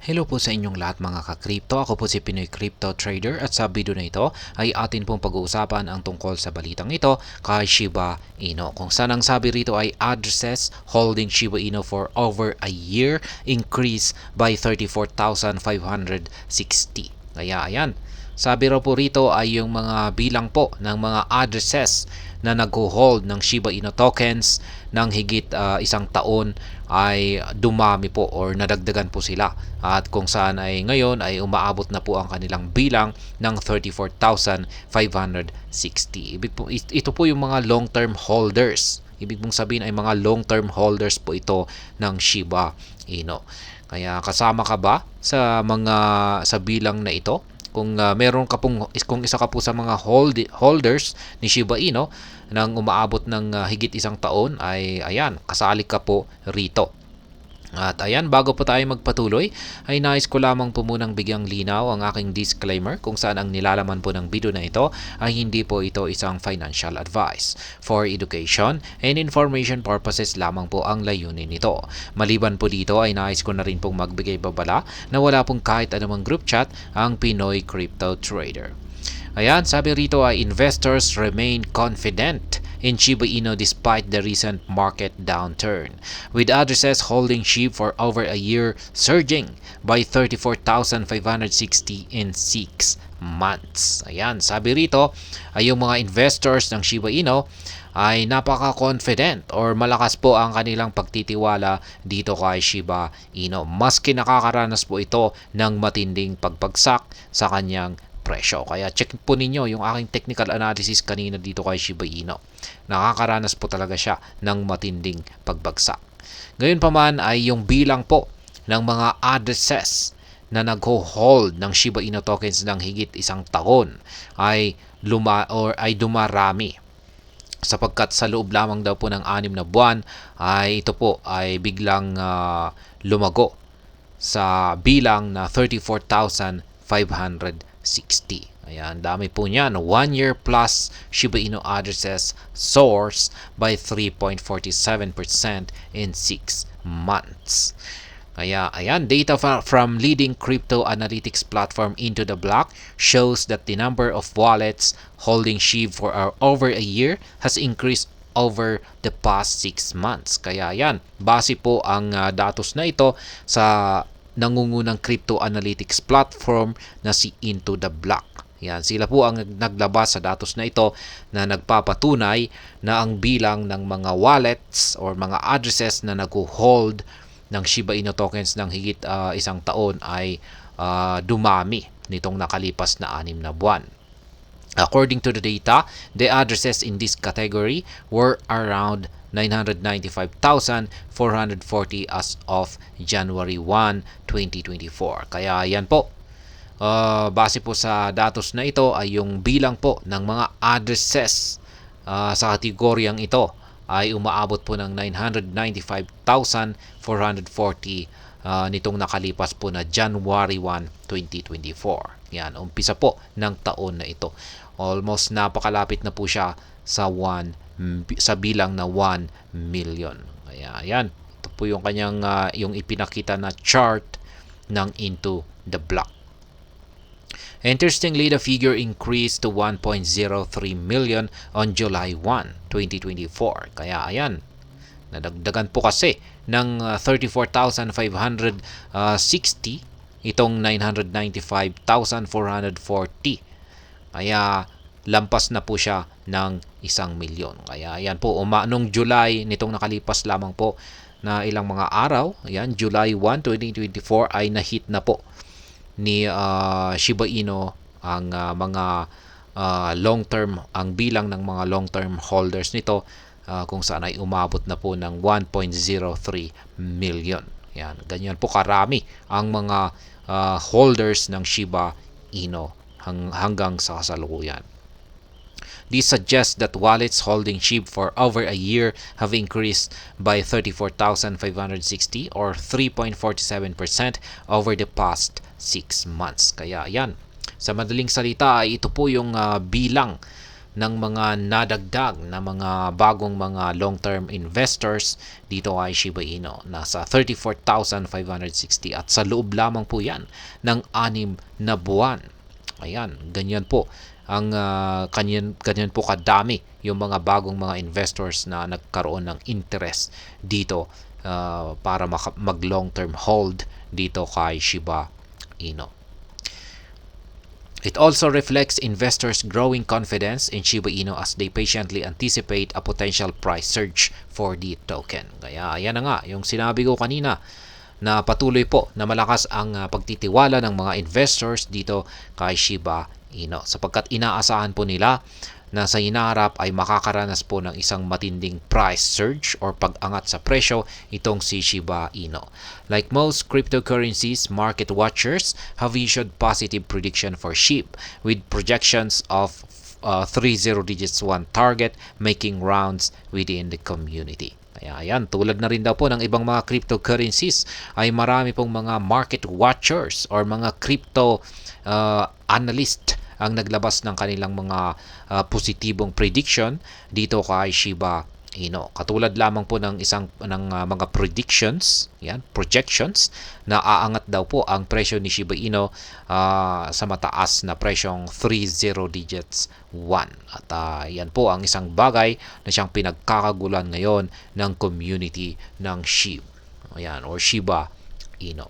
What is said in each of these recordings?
Hello po sa inyong lahat mga ka-crypto. Ako po si Pinoy Crypto Trader at sa video na ito ay atin pong pag-uusapan ang tungkol sa balitang ito kay Shiba Inu. Kung saan ang sabi rito ay addresses holding Shiba Inu for over a year increased by 34,560. Kaya ayan, sabi raw po rito ay yung mga bilang po ng mga addresses na nag-hold ng Shiba Inu tokens ng higit isang taon ay dumami po or nadagdagan po sila, at kung saan ay ngayon ay umaabot na po ang kanilang bilang ng 34,560. Ito po yung mga long-term holders. Ibig mong sabihin ay mga long-term holders po ito ng Shiba Inu. Kaya kasama ka ba sa bilang na ito? Kung kung isa ka po sa mga holders ni Shiba Inu nang umaabot ng higit isang taon, ay ayan, kasali ka po rito. At ayan, bago po tayo magpatuloy, ay nais ko lamang po munang bigyang linaw ang aking disclaimer kung saan ang nilalaman po ng video na ito ay hindi po ito isang financial advice. For education and information purposes lamang po ang layunin nito. Maliban po dito ay nais ko na rin pong magbigay babala na wala pong kahit anumang group chat ang Pinoy Crypto Trader. Ayan, sabi rito ay investors remain confident in Shiba Inu despite the recent market downturn, with addresses holding SHIB for over a year surging by 34,560 in 6 months. Ayan, sabi rito ay yung mga investors ng Shiba Inu ay napaka-confident or malakas po ang kanilang pagtitiwala dito kay Shiba Inu. Maski nakakaranas po ito ng matinding pagbagsak sa kanyang presyo. Kaya check po ninyo yung aking technical analysis kanina dito kay Shiba Inu. Nakakaranas po talaga siya ng matinding pagbagsak. Ngayon pa man ay yung bilang po ng mga addresses na nag-hold ng Shiba Inu tokens ng higit isang taon ay dumarami, sapagkat sa loob lamang daw po ng 6 na buwan ay ito po ay biglang lumago sa bilang na 34,560. Ayan, dami po niyan. 1 year plus Shiba Inu addresses soars by 3.47% in 6 months. Kaya ayan, data from leading crypto analytics platform Into the Block shows that the number of wallets holding SHIB for over a year has increased over the past 6 months. Kaya ayan, base po ang datos na ito sa nangungunang crypto analytics platform na si Into the Block. Yan, sila po ang naglabas sa datos na ito na nagpapatunay na ang bilang ng mga wallets or mga addresses na nag-hold ng Shiba Inu tokens ng higit isang taon ay dumami nitong nakalipas na 6 na buwan. According to the data, the addresses in this category were around 995,440 as of January 1, 2024. Kaya yan po, base po sa datos na ito ay yung bilang po ng mga addresses sa kategoryang ito ay umaabot po ng 995,440 nitong nakalipas po na January 1, 2024. Yan, umpisa po ng taon na ito. Almost napakalapit na po siya sa bilang na 1 million. Kaya yan, ito po yung kanyang yung ipinakita na chart ng Into the Block. Interestingly, the figure increased to 1.03 million on July 1, 2024. Kaya ayan, nadagdagan po kasi ng 34,560 itong 995,440. Kaya lampas na po siya ng 1 milyon. Kaya ayan po, nung July nitong nakalipas lamang po na ilang mga araw, ayan, July 1, 2024 ay na-hit na po ni Shiba Inu ang mga long-term, ang bilang ng mga long-term holders nito, kung saan ay umabot na po ng 1.03 million. Yan, ganyan po karami ang mga holders ng Shiba Inu hanggang sa kasalukuyan. This suggests that wallets holding SHIB for over a year have increased by 34,560 or 3.47% over the past 6 months. Kaya yan, sa madaling salita ay ito po yung bilang ng mga nadagdag na mga bagong mga long-term investors dito kay Shiba Inu. Nasa 34,560 at sa loob lamang po yan ng 6 na buwan. Ayan, ganyan po ang ganyan po kadami yung mga bagong mga investors na nagkaroon ng interest dito para mag long-term hold dito kay Shiba Inu. It also reflects investors' growing confidence in Shiba Inu as they patiently anticipate a potential price surge for the token. Kaya yan na nga, yung sinabi ko kanina na patuloy po na malakas ang pagtitiwala ng mga investors dito kay Shiba Inu sapagkat inaasahan po nila na sa hinaharap ay makakaranas po ng isang matinding price surge or pag-angat sa presyo itong si Shiba Inu. Like most cryptocurrencies, market watchers have issued positive prediction for SHIB with projections of 30 digits 1 target making rounds within the community. Kaya ayan, tulad na rin daw po ng ibang mga cryptocurrencies ay marami pong mga market watchers or mga crypto analyst ang naglabas ng kanilang mga positibong prediction dito kay Shiba Inu. Katulad lamang po ng mga predictions, yan, projections na aangat daw po ang presyo ni Shiba Inu sa mataas na presyong 30 digits 1. At yan po ang isang bagay na siyang pinagkakagulan ngayon ng community ng SHIB. Ayan, or Shiba Inu.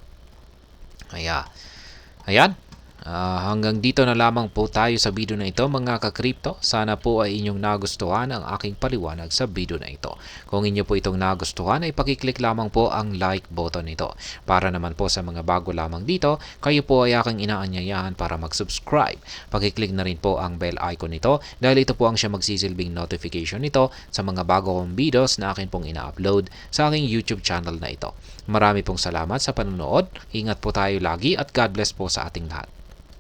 Ayan. Hanggang dito na lamang po tayo sa video na ito mga ka-crypto. Sana po ay inyong nagustuhan ang aking paliwanag sa video na ito. Kung inyo po itong nagustuhan ay pakiclick lamang po ang like button nito. Para naman po sa mga bago lamang dito, kayo po ay aking inaanyayahan para mag-subscribe. Pakiclick na rin po ang bell icon nito dahil ito po ang siya magsisilbing notification nito sa mga bago kong videos na akin pong ina-upload sa aking YouTube channel na ito. Marami pong salamat sa panonood. Ingat po tayo lagi at God bless po sa ating lahat.